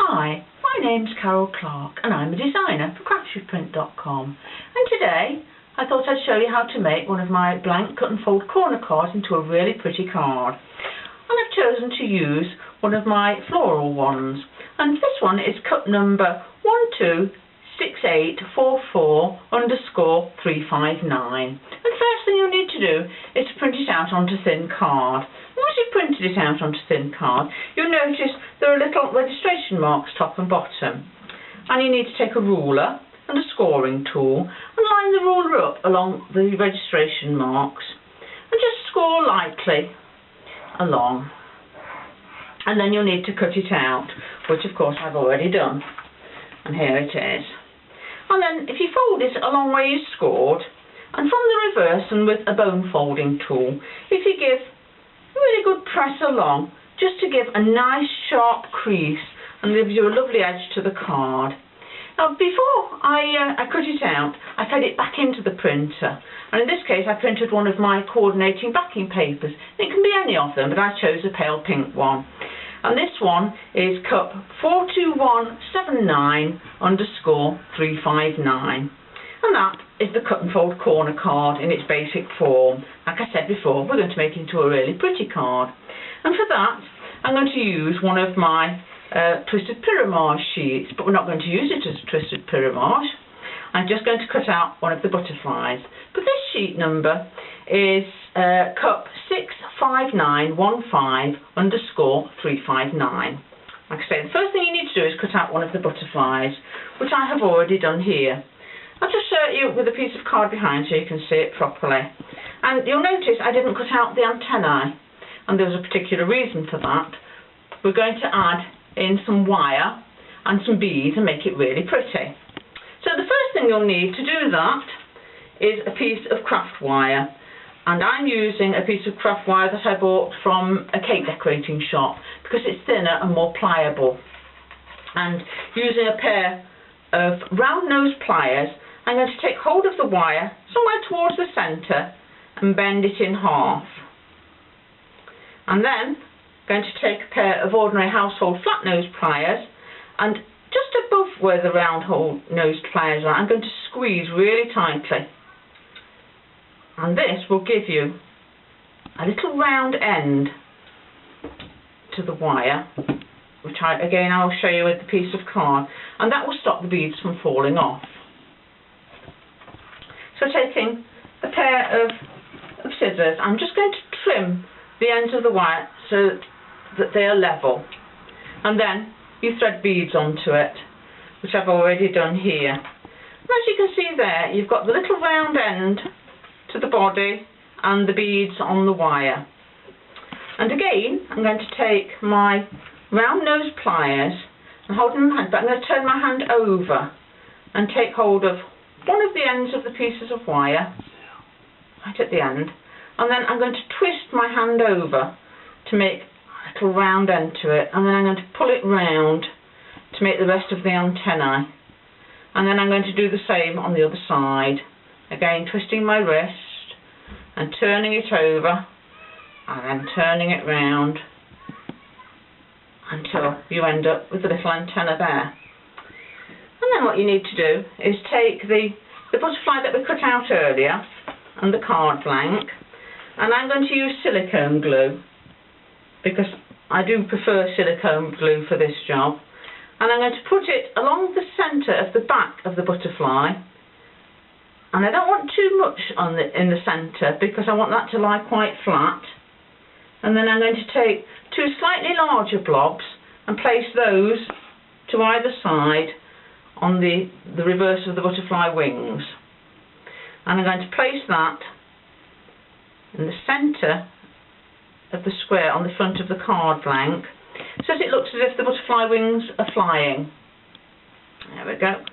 Hi, my name's Clarke and I'm a designer for Craftsuprint.com, and today I thought I'd show you how to make one of my blank cut and fold corner cards into a really pretty card. And I've chosen to use one of my floral ones, and this one is cup number 126844_359. And first thing you'll need to do is to print it out onto thin card. Once you've printed it out onto thin card, you'll notice there are little registration marks top and bottom. And you need to take a ruler and a scoring tool and line the ruler up along the registration marks and just score lightly along. And then you'll need to cut it out, which of course I've already done. And here it is. And then if you fold it along where you scored, and from the reverse and with a bone folding tool, if you give really good press along, just to give a nice sharp crease and gives you a lovely edge to the card. Now before I cut it out, I fed it back into the printer, and in this case I printed one of my coordinating backing papers. It can be any of them, but I chose a pale pink one. And this one is cup 42179_359. And that is the cut and fold corner card in its basic form. Like I said before, we're going to make it into a really pretty card. And for that, I'm going to use one of my twisted pyramage sheets, but we're not going to use it as twisted pyramage. I'm just going to cut out one of the butterflies. But this sheet number is cup 65915_359. Like I say, the first thing you need to do is cut out one of the butterflies, which I have already done here. I'll just show you with a piece of card behind so you can see it properly. And you'll notice I didn't cut out the antennae, and there's a particular reason for that. We're going to add in some wire and some beads and make it really pretty. So the first thing you'll need to do that is a piece of craft wire. And I'm using a piece of craft wire that I bought from a cake decorating shop because it's thinner and more pliable. And using a pair of round nose pliers, I'm going to take hold of the wire somewhere towards the centre and bend it in half. And then I'm going to take a pair of ordinary household flat nose pliers, and just above where the round nose pliers are, I'm going to squeeze really tightly. And this will give you a little round end to the wire, which I'll show you with the piece of card, and that will stop the beads from falling off. So taking a pair of scissors, I'm just going to trim the ends of the wire so that they are level, and then you thread beads onto it, which I've already done here. And as you can see there, you've got the little round end to the body and the beads on the wire. And again, I'm going to take my round nose pliers and hold them in my hand, but I'm going to turn my hand over and take hold of one of the ends of the pieces of wire, right at the end, and then I'm going to twist my hand over to make a little round end to it, and then I'm going to pull it round to make the rest of the antennae, and then I'm going to do the same on the other side, again twisting my wrist and turning it over and then turning it round until you end up with a little antenna there. And then what you need to do is take the butterfly that we cut out earlier and the card blank, and I'm going to use silicone glue because I do prefer silicone glue for this job, and I'm going to put it along the centre of the back of the butterfly, and I don't want too much in the centre because I want that to lie quite flat. And then I'm going to take two slightly larger blobs and place those to either side on the reverse of the butterfly wings. And I'm going to place that in the centre of the square on the front of the card blank, so that it looks as if the butterfly wings are flying. There we go.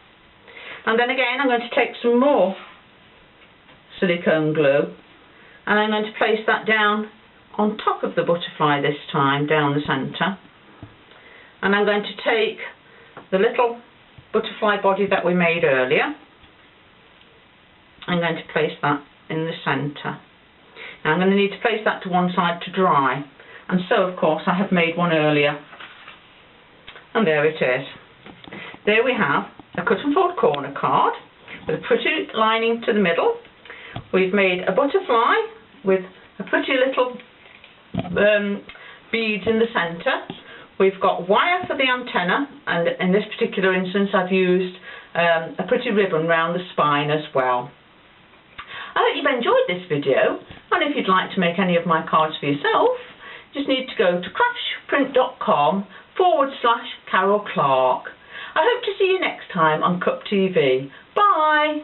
And then again I'm going to take some more silicone glue, and I'm going to place that down on top of the butterfly this time, down the centre. And I'm going to take the little butterfly body that we made earlier. I'm going to place that in the centre. Now I'm going to need to place that to one side to dry, and so of course I have made one earlier And there it is. There we have a cut and fold corner card with a pretty lining to the middle. We've made a butterfly with a pretty little beads in the centre. We've got wire for the antenna, and in this particular instance I've used a pretty ribbon round the spine as well. I hope you've enjoyed this video, and if you'd like to make any of my cards for yourself, you just need to go to craftsuprint.com/Carol Clarke. I hope to see you next time on Cup TV. Bye!